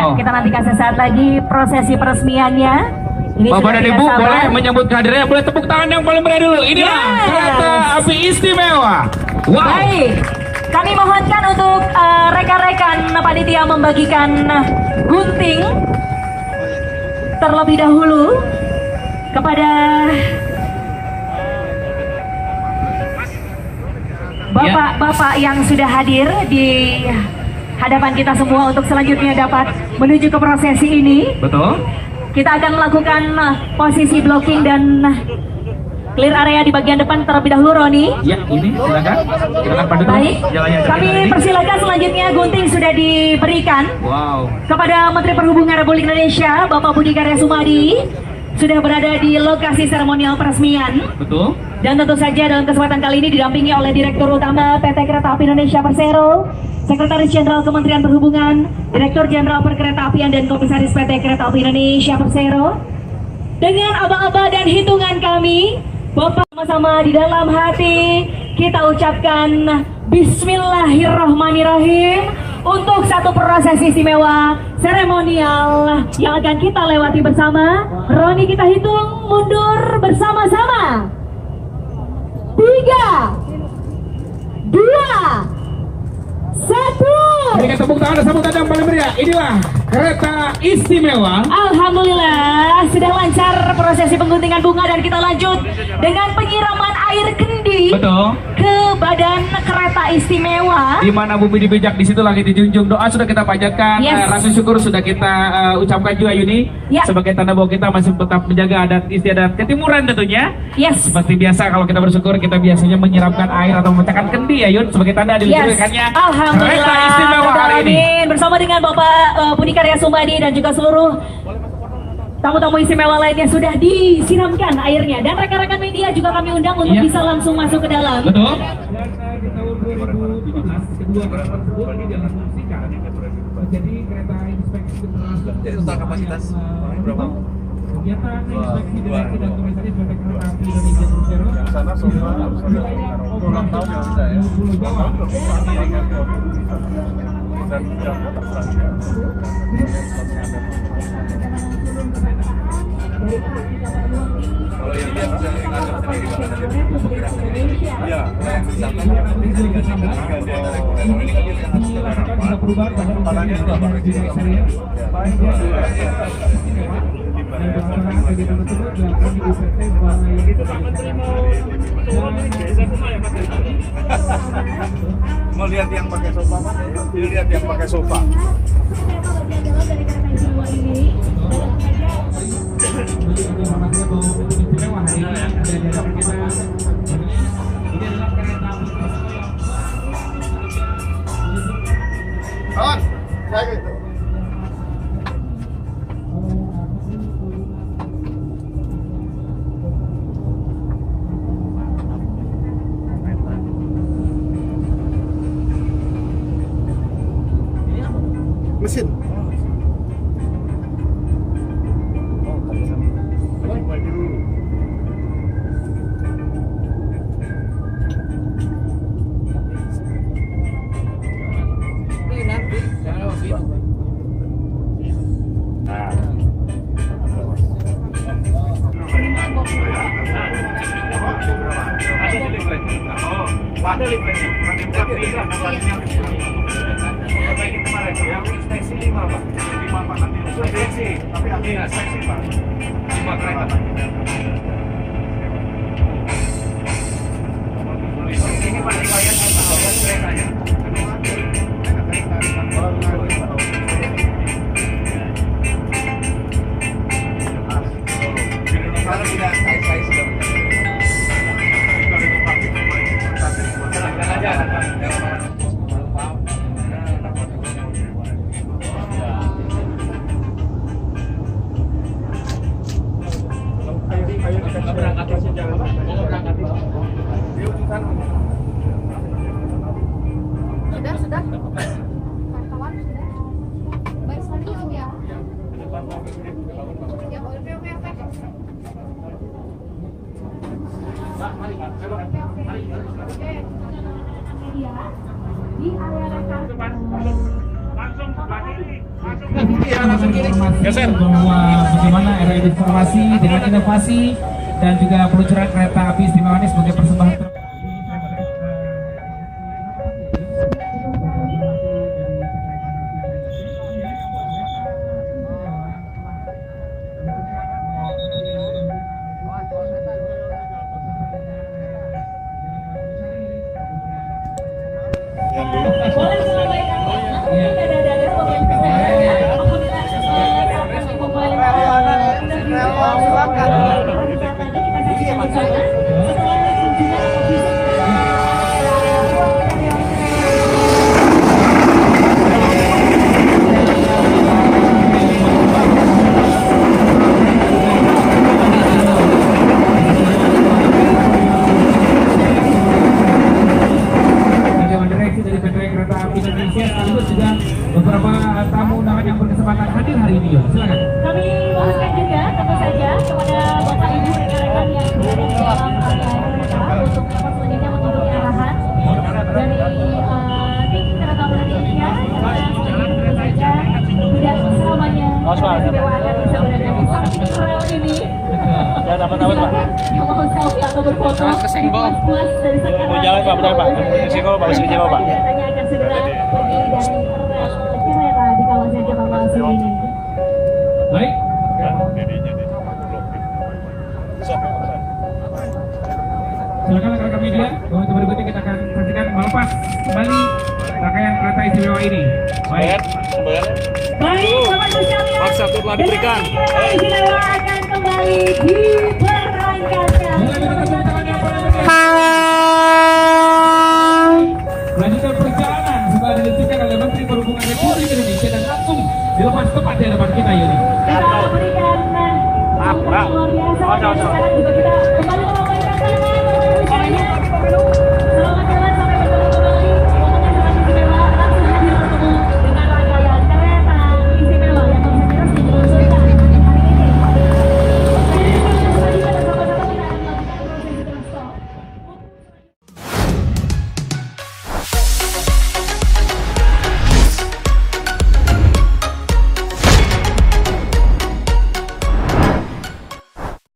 ya. Kita nantikan sesaat lagi prosesi peresmiannya. Ini Bapak dan Ibu boleh menyambut kehadirannya, boleh tepuk tangan yang paling meriah dulu. Inilah kereta api istimewa. Wow. Baik, kami mohonkan untuk rekan-rekan panitia membagikan gunting terlebih dahulu kepada bapak-bapak yang sudah hadir di hadapan kita semua untuk selanjutnya dapat menuju ke prosesi ini. Betul. Kita akan melakukan posisi blocking dan clear area di bagian depan terlebih dahulu, Roni. Ya, ini silakan. Silakan Pak Dudung. Baik, kami persilakan selanjutnya gunting sudah diberikan kepada Menteri Perhubungan Republik Indonesia, Bapak Budi Karya Sumadi, sudah berada di lokasi seremonial peresmian. Betul. Dan tentu saja dalam kesempatan kali ini didampingi oleh Direktur Utama PT Kereta Api Indonesia Persero, Sekretaris Jenderal Kementerian Perhubungan, Direktur Jenderal Perkeretaapian dan Komisaris PT Kereta Api Indonesia Persero. Dengan aba-aba dan hitungan kami, Bapak sama-sama di dalam hati kita ucapkan Bismillahirrahmanirrahim untuk satu proses istimewa seremonial yang akan kita lewati bersama. Roni, kita hitung mundur bersama-sama. 3, 2, 1. Berikan tepuk tangan dan sambutan yang paling meriah. Inilah kereta istimewa. Alhamdulillah sudah lancar prosesi pengguntingan bunga dan kita lanjut dengan penyiraman air kendi. Betul. Ke badan kereta istimewa. Di mana bumi dibijak, di situ lagi dijunjung. Doa sudah kita panjatkan, rasa syukur sudah kita ucapkan juga, Yuni. Sebagai tanda bahwa kita masih tetap menjaga adat istiadat ketimuran tentunya. Seperti biasa kalau kita bersyukur, kita biasanya menyiramkan air atau memecahkan kendi ya, Yun, sebagai tanda diluncurkannya kereta istimewa hari ini. Bersama dengan Bapak Budi Karya Sumadi dan juga seluruh tamu-tamu istimewa lainnya sudah disiramkan airnya, dan rekan-rekan media juga kami undang untuk bisa langsung masuk ke dalam. Betul. Jadi kereta inspeksi total kapasitas berapa? Kegiatan inspeksi direksi dan komisaris PT Kereta Api Indonesia Persero. Yang sana semua harus ada ulang tahun yang ada ya. Dan jam kalau yang dia bisa ngadep sendiri iya ada perubahan tangannya juga Pak. Mau lihat yang pakai sofa Mas? Lihat yang pakai sofa. Kawan, saya gitu. Mesin. Sudah. Wartawan sudah. Baik, selanjutnya ya. Ya, oke. Di area rekan. Langsung informasi bahwa bagaimana era informasi dengan inovasi dan juga peluncuran kereta api istimewa ini sebagai persembahan beberapa tamu undangan yang berkesempatan hadir hari ini. Silakan. Kami mohonkan juga tentu saja kepada Bapak Ibu rekan-rekan yang berada di dalam area kereta untuk dapat selanjutnya mengikuti arahan dari tim kereta api Indonesia yang tentu saja tidak selamanya istimewa akan bisa berada di samping rel ini. Ya, dapat-dapat, Pak. Yang mau selfie atau berfoto puas dari sekarang. Mau jalan, Pak, benar, Pak. Kesenggol, Pak, kesenggol, Pak. Keretanya akan segera pergi dari rel kereta di kawasan Jakarta Selatan ini. Baik. Silakan rekan-rekan media. Untuk berikutnya kita akan saksikan melepas kembali rangkaian kereta istimewa ini. Baik. Baik, Bapak Ibu sekalian. Part 1 telah diberikan. Kereta istimewa akan kembali diberangkatkan. Melanjutkan perjalanan setelah diluncurkan oleh Menteri Perhubungan Republik Indonesia dan langsung dilepas tepat di hadapan kita, Yuni. Kita berikan sambutan luar biasa dan sekarang juga kita